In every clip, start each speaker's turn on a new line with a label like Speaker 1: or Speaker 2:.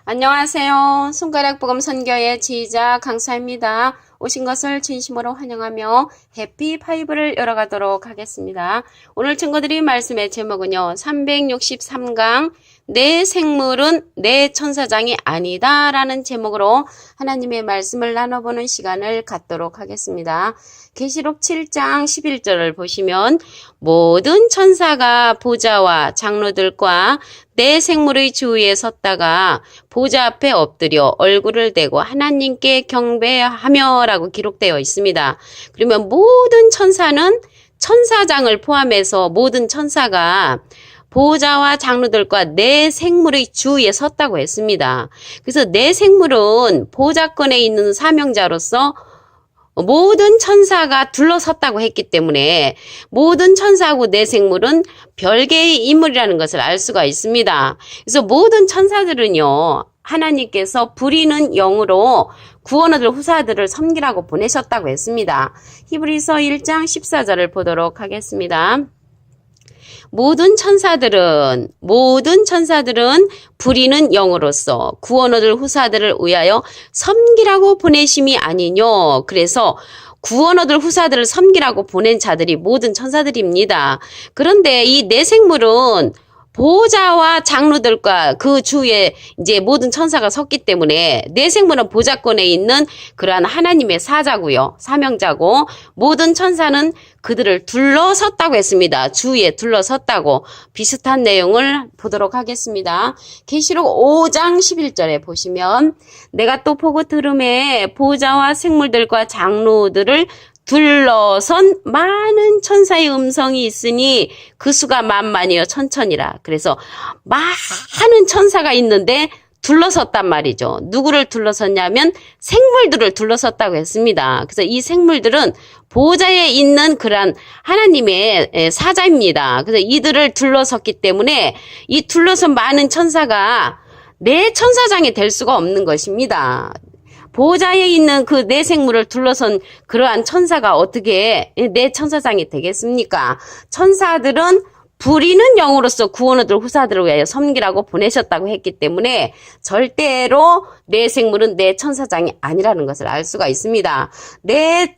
Speaker 1: 안녕하세요. 손가락 복음 선교의 지휘자 강사입니다. 오신 것을 진심으로 환영하며 해피 파이브를 열어가도록 하겠습니다. 오늘 친구들이 말씀의 제목은요. 363강 내 생물은 내 천사장이 아니다 라는 제목으로 하나님의 말씀을 나눠보는 시간을 갖도록 하겠습니다. 계시록 7장 11절을 보시면 모든 천사가 보좌와 장로들과 내 생물의 주위에 섰다가 보좌 앞에 엎드려 얼굴을 대고 하나님께 경배하며 라고 기록되어 있습니다. 그러면 모든 천사는 천사장을 포함해서 모든 천사가 보좌와 장로들과 내 생물의 주위에 섰다고 했습니다. 그래서 내 생물은 보좌권에 있는 사명자로서 모든 천사가 둘러섰다고 했기 때문에 모든 천사하고 내 생물은 별개의 인물이라는 것을 알 수가 있습니다. 그래서 모든 천사들은요, 하나님께서 부리는 영으로 구원 얻을 후사들을 섬기라고 보내셨다고 했습니다. 히브리서 1장 14절을 보도록 하겠습니다. 모든 천사들은 부리는 영으로서 구원 얻을 후사들을 위하여 섬기라고 보내심이 아니뇨. 그래서 구원 얻을 후사들을 섬기라고 보낸 자들이 모든 천사들입니다. 그런데 이 내 생물은 보좌와 장로들과 그 주위에 이제 모든 천사가 섰기 때문에 내 생물은 보좌권에 있는 그러한 하나님의 사자고요. 사명자고 모든 천사는 그들을 둘러섰다고 했습니다. 주위에 둘러섰다고 비슷한 내용을 보도록 하겠습니다. 계시록 5장 11절에 보시면 내가 또 보고 들음에 보좌와 생물들과 장로들을 둘러선 많은 천사의 음성이 있으니 그 수가 만만이요 천천이라. 그래서 많은 천사가 있는데 둘러섰단 말이죠. 누구를 둘러섰냐면 생물들을 둘러섰다고 했습니다. 그래서 이 생물들은 보좌에 있는 그러한 하나님의 사자입니다. 그래서 이들을 둘러섰기 때문에 이 둘러선 많은 천사가 내 천사장이 될 수가 없는 것입니다. 보좌에 있는 그 내 생물을 둘러선 그러한 천사가 어떻게 내 천사장이 되겠습니까? 천사들은 부리는 영으로서 구원 얻을 후사들을 위하여 섬기라고 보내셨다고 했기 때문에 절대로 내 생물은 내 천사장이 아니라는 것을 알 수가 있습니다. 내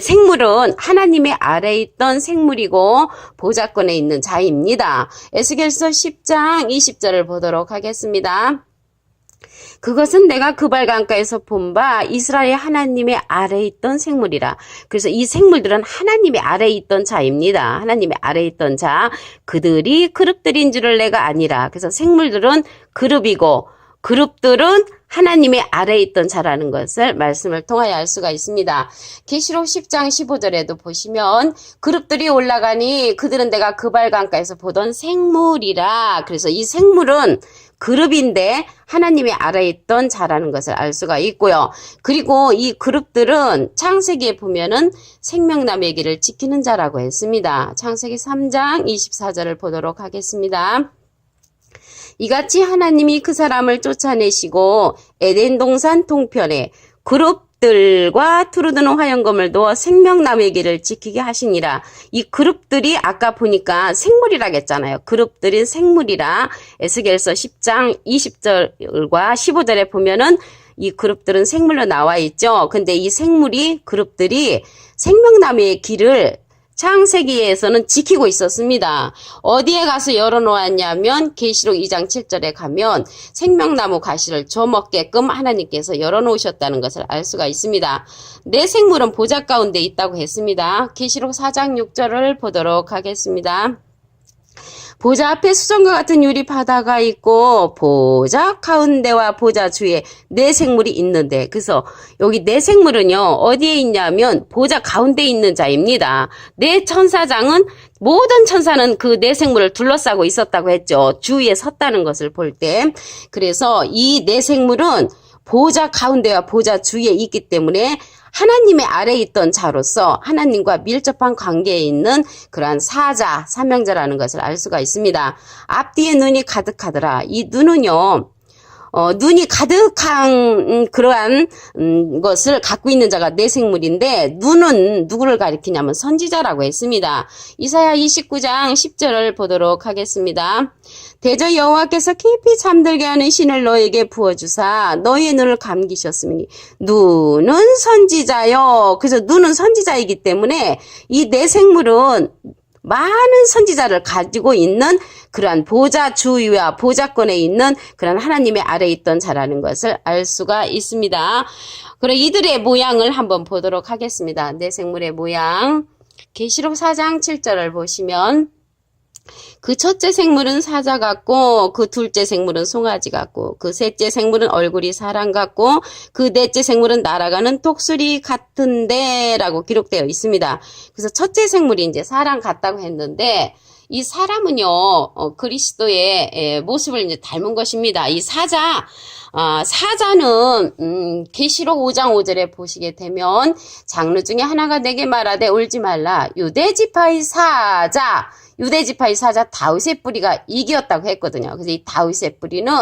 Speaker 1: 생물은 하나님의 아래에 있던 생물이고 보좌권에 있는 자입니다. 에스겔서 10장 20절을 보도록 하겠습니다. 그것은 내가 그발 강가에서 본 바 이스라엘 하나님의 아래에 있던 생물이라. 그래서 이 생물들은 하나님의 아래에 있던 자입니다. 하나님의 아래에 있던 자. 그들이 그룹들인 줄을 내가 아니라. 그래서 생물들은 그룹이고 그룹들은 하나님의 아래에 있던 자라는 것을 말씀을 통하여 알 수가 있습니다. 계시록 10장 15절에도 보시면 그룹들이 올라가니 그들은 내가 그발 강가에서 보던 생물이라. 그래서 이 생물은 그룹인데 하나님의 아래에 있던 자라는 것을 알 수가 있고요. 그리고 이 그룹들은 창세기에 보면은 생명나무의 길을 지키는 자라고 했습니다. 창세기 3장 24절을 보도록 하겠습니다. 이같이 하나님이 그 사람을 쫓아내시고 에덴 동산 동편에 그룹들과 투르드는 화영검을 놓아 생명나무의 길을 지키게 하시니라. 이 그룹들이 아까 보니까 생물이라겠잖아요. 그룹들인 생물이라. 에스겔서 10장 20절과 15절에 보면은 이 그룹들은 생물로 나와 있죠. 근데 이 그룹들이 생명나무의 길을 창세기에서는 지키고 있었습니다. 어디에 가서 열어놓았냐면 계시록 2장 7절에 가면 생명나무 가시를 줘먹게끔 하나님께서 열어놓으셨다는 것을 알 수가 있습니다. 내 생물은 보좌 가운데 있다고 했습니다. 계시록 4장 6절을 보도록 하겠습니다. 보좌 앞에 수정과 같은 유리 바다가 있고 보좌 가운데와 보좌 주위에 내 생물이 있는데, 그래서 여기 내 생물은요 어디에 있냐면 보좌 가운데 있는 자입니다. 내 천사장은 모든 천사는 그 내 생물을 둘러싸고 있었다고 했죠. 주위에 섰다는 것을 볼 때. 그래서 이 내 생물은 보좌 가운데와 보좌 주위에 있기 때문에 하나님의 아래에 있던 자로서 하나님과 밀접한 관계에 있는 그러한 사자, 사명자라는 것을 알 수가 있습니다. 앞뒤에 눈이 가득하더라. 이 눈은요, 눈이 가득한 그러한 것을 갖고 있는 자가 내생물인데 눈은 누구를 가리키냐면 선지자라고 했습니다. 이사야 29장 10절을 보도록 하겠습니다. 대저 여호와께서 깊이 잠들게 하는 신을 너에게 부어주사 너희의 눈을 감기셨으니 눈은 선지자요. 그래서 눈은 선지자이기 때문에 이 내생물은 많은 선지자를 가지고 있는 그러한 보좌 주위와 보좌권에 있는 그런 하나님의 아래에 있던 자라는 것을 알 수가 있습니다. 그럼 이들의 모양을 한번 보도록 하겠습니다. 내생물의 모양. 계시록 4장 7절을 보시면 그 첫째 생물은 사자 같고 그 둘째 생물은 송아지 같고 그 셋째 생물은 얼굴이 사람 같고 그 넷째 생물은 날아가는 독수리 같은데 라고 기록되어 있습니다. 그래서 첫째 생물이 이제 사람 같다고 했는데 이 사람은요 그리스도의 모습을 이제 닮은 것입니다. 이 사자는 계시록 5장 5절에 보시게 되면 장로 중에 하나가 내게 말하되 울지 말라 유대지파의 사자 유대지파의 사자 다윗의 뿌리가 이기었다고 했거든요. 그래서 이 다윗의 뿌리는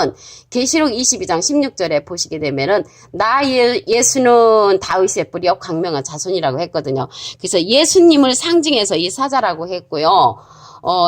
Speaker 1: 계시록 22장 16절에 보시게 되면은 나 예수는 다윗의 뿌리요 광명한 자손이라고 했거든요. 그래서 예수님을 상징해서 이 사자라고 했고요.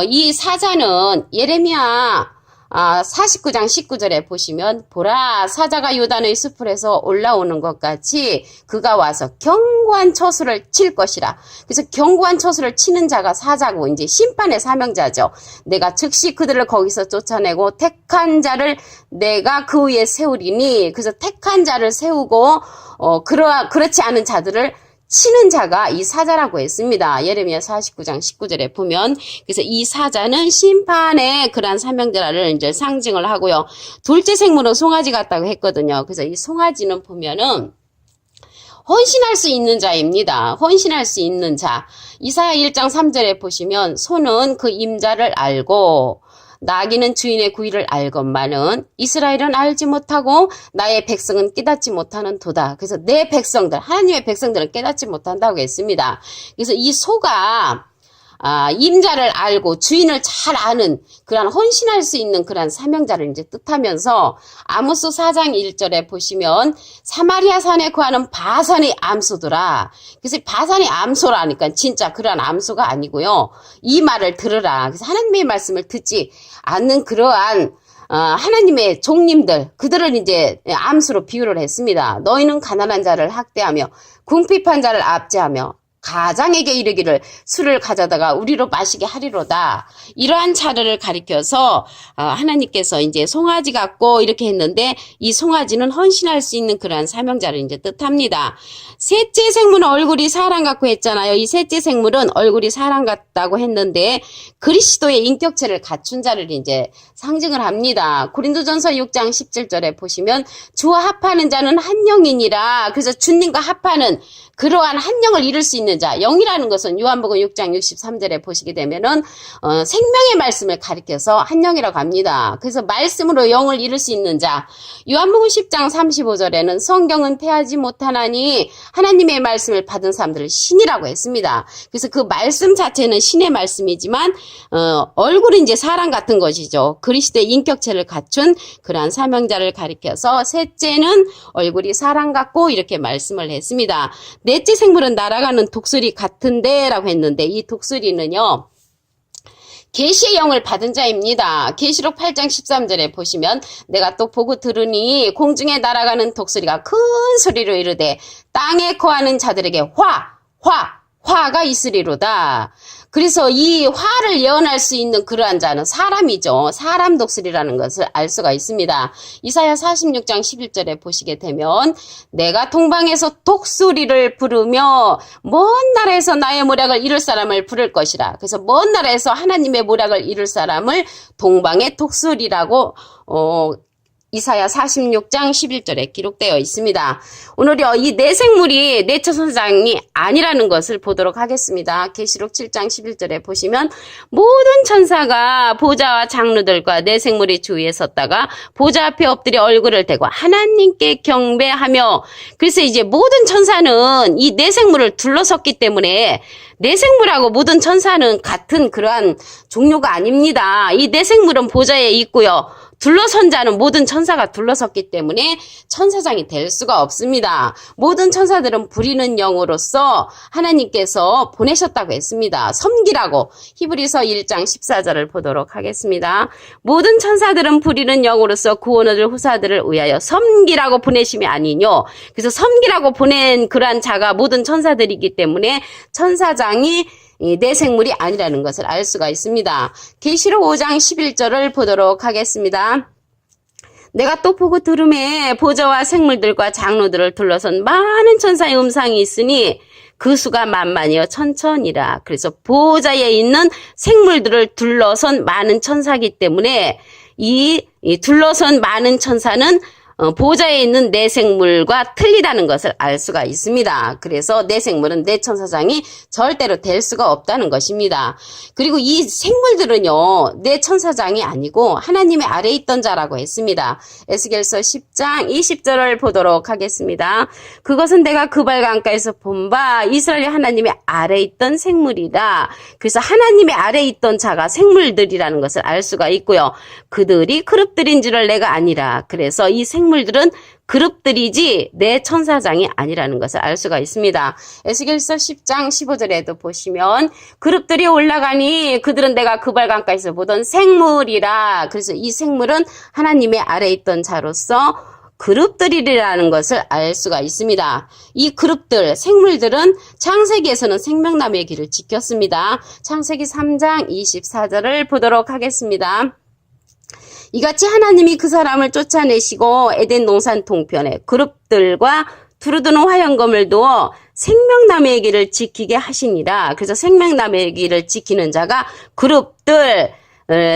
Speaker 1: 이 사자는 예레미야 49장 19절에 보시면 보라 사자가 요단의 숲을에서 올라오는 것 같이 그가 와서 견고한 처수를 칠 것이라. 그래서 견고한 처수를 치는 자가 사자고 이제 심판의 사명자죠. 내가 즉시 그들을 거기서 쫓아내고 택한 자를 내가 그 위에 세우리니. 그래서 택한 자를 세우고 그렇지 않은 자들을 치는 자가 이 사자라고 했습니다. 예레미야 49장 19절에 보면. 그래서 이 사자는 심판의 그러한 사명자를 이제 상징을 하고요. 둘째 생물은 송아지 같다고 했거든요. 그래서 이 송아지는 보면은 헌신할 수 있는 자입니다. 헌신할 수 있는 자. 이사야 1장 3절에 보시면 소는 그 임자를 알고 나귀는 주인의 구의를 알건만은 이스라엘은 알지 못하고 나의 백성은 깨닫지 못하는 도다. 그래서 내 백성들, 하나님의 백성들은 깨닫지 못한다고 했습니다. 그래서 이 소가 임자를 알고 주인을 잘 아는 그런 헌신할 수 있는 그런 사명자를 이제 뜻하면서 아모스 4장 1절에 보시면 사마리아 산에 거하는 바산의 암소들아. 그래서 바산의 암소라니까 진짜 그런 암소가 아니고요. 이 말을 들으라. 그래서 하나님의 말씀을 듣지 않는 그러한 하나님의 종님들, 그들을 이제 암수로 비유를 했습니다. 너희는 가난한 자를 학대하며 궁핍한 자를 압제하며 가장에게 이르기를 술을 가져다가 우리로 마시게 하리로다. 이러한 자를 가리켜서 하나님께서 이제 송아지 같고 이렇게 했는데 이 송아지는 헌신할 수 있는 그러한 사명자를 이제 뜻합니다. 셋째 생물은 얼굴이 사람 같고 했잖아요. 이 셋째 생물은 얼굴이 사람 같다고 했는데 그리스도의 인격체를 갖춘 자를 이제 상징을 합니다. 고린도전서 6장 17절에 보시면 주와 합하는 자는 한 영이니라. 그래서 주님과 합하는 그러한 한 영을 이룰 수 있는 자. 영이라는 것은 요한복음 6장 63절에 보시게 되면은 생명의 말씀을 가리켜서 한 영이라고 합니다. 그래서 말씀으로 영을 이룰 수 있는 자. 요한복음 10장 35절에는 성경은 패하지 못하나니 하나님의 말씀을 받은 사람들을 신이라고 했습니다. 그래서 그 말씀 자체는 신의 말씀이지만 얼굴은 이제 사람 같은 것이죠. 그리스도의 인격체를 갖춘 그러한 사명자를 가리켜서 셋째는 얼굴이 사람 같고 이렇게 말씀을 했습니다. 넷째 생물은 날아가는 독수리 같은데 라고 했는데 이 독수리는요. 계시의 영을 받은 자입니다. 계시록 8장 13절에 보시면 내가 또 보고 들으니 공중에 날아가는 독수리가 큰 소리로 이르되 땅에 거하는 자들에게 화가 있으리로다. 그래서 이 화를 예언할 수 있는 그러한 자는 사람이죠. 사람 독수리라는 것을 알 수가 있습니다. 이사야 46장 11절에 보시게 되면 내가 동방에서 독수리를 부르며 먼 나라에서 나의 모략을 이룰 사람을 부를 것이라. 그래서 먼 나라에서 하나님의 모략을 이룰 사람을 동방의 독수리라고 이사야 46장 11절에 기록되어 있습니다. 오늘요 이 내생물이 내처선상이 아니라는 것을 보도록 하겠습니다. 계시록 7장 11절에 보시면 모든 천사가 보좌와 장로들과 내생물이 주위에 섰다가 보좌 앞에 엎드려 얼굴을 대고 하나님께 경배하며. 그래서 이제 모든 천사는 이 내생물을 둘러섰기 때문에 내생물하고 모든 천사는 같은 그러한 종류가 아닙니다. 이 내생물은 보좌에 있고요. 둘러선 자는 모든 천사가 둘러섰기 때문에 천사장이 될 수가 없습니다. 모든 천사들은 부리는 영으로서 하나님께서 보내셨다고 했습니다. 섬기라고. 히브리서 1장 14절을 보도록 하겠습니다. 모든 천사들은 부리는 영으로서 구원을 후사들을 위하여 섬기라고 보내심이 아니뇨. 그래서 섬기라고 보낸 그러한 자가 모든 천사들이기 때문에 천사장이 내 생물이 아니라는 것을 알 수가 있습니다. 계시록 5장 11절을 보도록 하겠습니다. 내가 또 보고 들음에 보좌와 생물들과 장로들을 둘러선 많은 천사의 음성이 있으니 그 수가 만만이여 천천이라. 그래서 보좌에 있는 생물들을 둘러선 많은 천사이기 때문에 이 둘러선 많은 천사는 보좌에 있는 내 생물과 틀리다는 것을 알 수가 있습니다. 그래서 내 생물은 내 천사장이 절대로 될 수가 없다는 것입니다. 그리고 이 생물들은요, 내 천사장이 아니고 하나님의 아래에 있던 자라고 했습니다. 에스겔서 10장 20절을 보도록 하겠습니다. 그것은 내가 그발 강가에서 본 바 이스라엘 하나님의 아래에 있던 생물이다. 그래서 하나님의 아래에 있던 자가 생물들이라는 것을 알 수가 있고요. 그들이 그룹들인 줄을 내가 아니라. 그래서 이 생물들은 그룹들이지 내 천사장이 아니라는 것을 알 수가 있습니다. 에스겔서 10장 15절에도 보시면 그룹들이 올라가니 그들은 내가 그발 강가에서 보던 생물이라. 그래서 이 생물은 하나님의 아래에 있던 자로서 그룹들이라는 것을 알 수가 있습니다. 이 그룹들, 생물들은 창세기에서는 생명나무의 길을 지켰습니다. 창세기 3장 24절을 보도록 하겠습니다. 이같이 하나님이 그 사람을 쫓아내시고 에덴 동산 동편에 그룹들과 두루두는 화영검을 두어 생명나무의 길을 지키게 하시니라. 그래서 생명나무의 길을 지키는 자가 그룹들,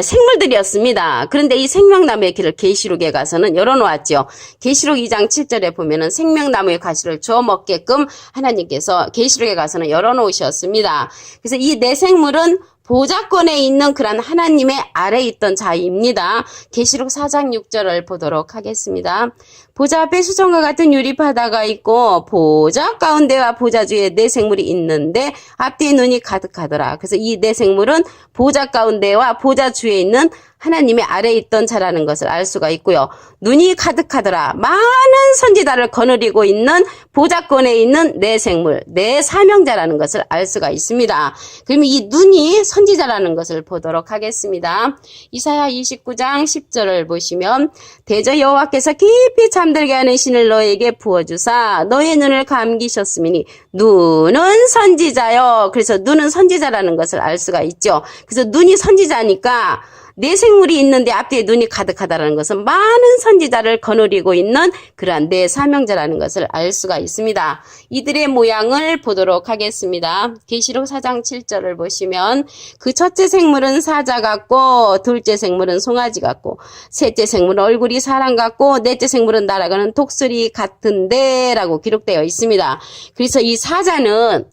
Speaker 1: 생물들이었습니다. 그런데 이 생명나무의 길을 계시록에 가서는 열어놓았죠. 계시록 2장 7절에 보면은 생명나무의 가시를 주워 먹게끔 하나님께서 계시록에 가서는 열어놓으셨습니다. 그래서 이 내 생물은 보좌권에 있는 그런 하나님의 아래에 있던 자입니다. 계시록 4장 6절을 보도록 하겠습니다. 보좌 앞에 수정과 같은 유리바다가 있고 보좌 가운데와 보좌 주에 내 생물이 있는데 앞뒤에 눈이 가득하더라. 그래서 이 내 생물은 보좌 가운데와 보좌 주에 있는 하나님의 아래에 있던 자라는 것을 알 수가 있고요. 눈이 가득하더라. 많은 선지자를 거느리고 있는 보좌권에 있는 내 생물, 내 사명자라는 것을 알 수가 있습니다. 그러면 이 눈이 선지자라는 것을 보도록 하겠습니다. 이사야 29장 10절을 보시면 대저 여호와께서 깊이 잠들게 하는 신을 너에게 부어주사 너의 눈을 감기셨으니 눈은 선지자요. 그래서 눈은 선지자라는 것을 알 수가 있죠. 그래서 눈이 선지자니까 내 생물이 있는데 앞뒤에 눈이 가득하다는 것은 많은 선지자를 거느리고 있는 그러한 내 사명자라는 것을 알 수가 있습니다. 이들의 모양을 보도록 하겠습니다. 계시록 4장 7절을 보시면 그 첫째 생물은 사자 같고 둘째 생물은 송아지 같고 셋째 생물은 얼굴이 사람 같고 넷째 생물은 날아가는 독수리 같은데 라고 기록되어 있습니다. 그래서 이 사자는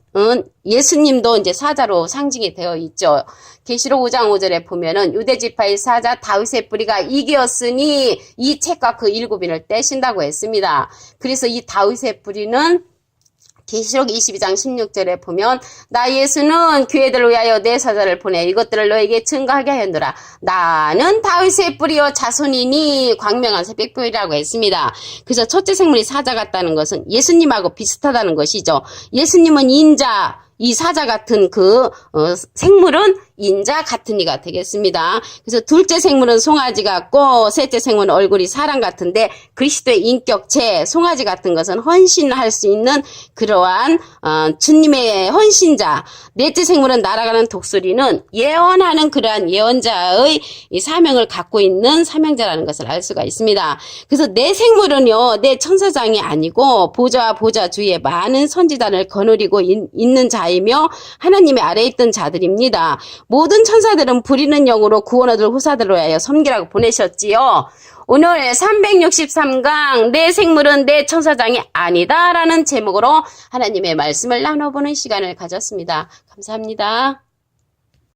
Speaker 1: 예수님도 이제 사자로 상징이 되어 있죠. 계시록 5장 5절에 보면은 유대지파의 사자 다윗의 뿌리가 이기었으니 이 책과 그 일곱인을 떼신다고 했습니다. 그래서 이 다윗의 뿌리는 계시록 22장 16절에 보면 나 예수는 교회들을 위하여 내 사자를 보내 이것들을 너에게 증거하게 하였노라. 나는 다윗의 뿌리요 자손이니 광명한 새벽별이라고 했습니다. 그래서 첫째 생물이 사자 같다는 것은 예수님하고 비슷하다는 것이죠. 예수님은 인자, 이 사자 같은 생물은 인자 같은 이가 되겠습니다. 그래서 둘째 생물은 송아지 같고 셋째 생물은 얼굴이 사람 같은데 그리스도의 인격체 송아지 같은 것은 헌신할 수 있는 그러한 주님의 헌신자. 넷째 생물은 날아가는 독수리는 예언하는 그러한 예언자의 이 사명을 갖고 있는 사명자라는 것을 알 수가 있습니다. 그래서 내 생물은요 내 천사장이 아니고 보좌와 보좌 주위에 많은 선지자를 거느리고 있는 자이며 하나님의 아래에 있던 자들입니다. 모든 천사들은 부리는 영으로 구원 얻을 후사들을 위하여 섬기라고 보내셨지요. 오늘 363강 내 생물은 내 천사장이 아니다 라는 제목으로 하나님의 말씀을 나눠보는 시간을 가졌습니다. 감사합니다.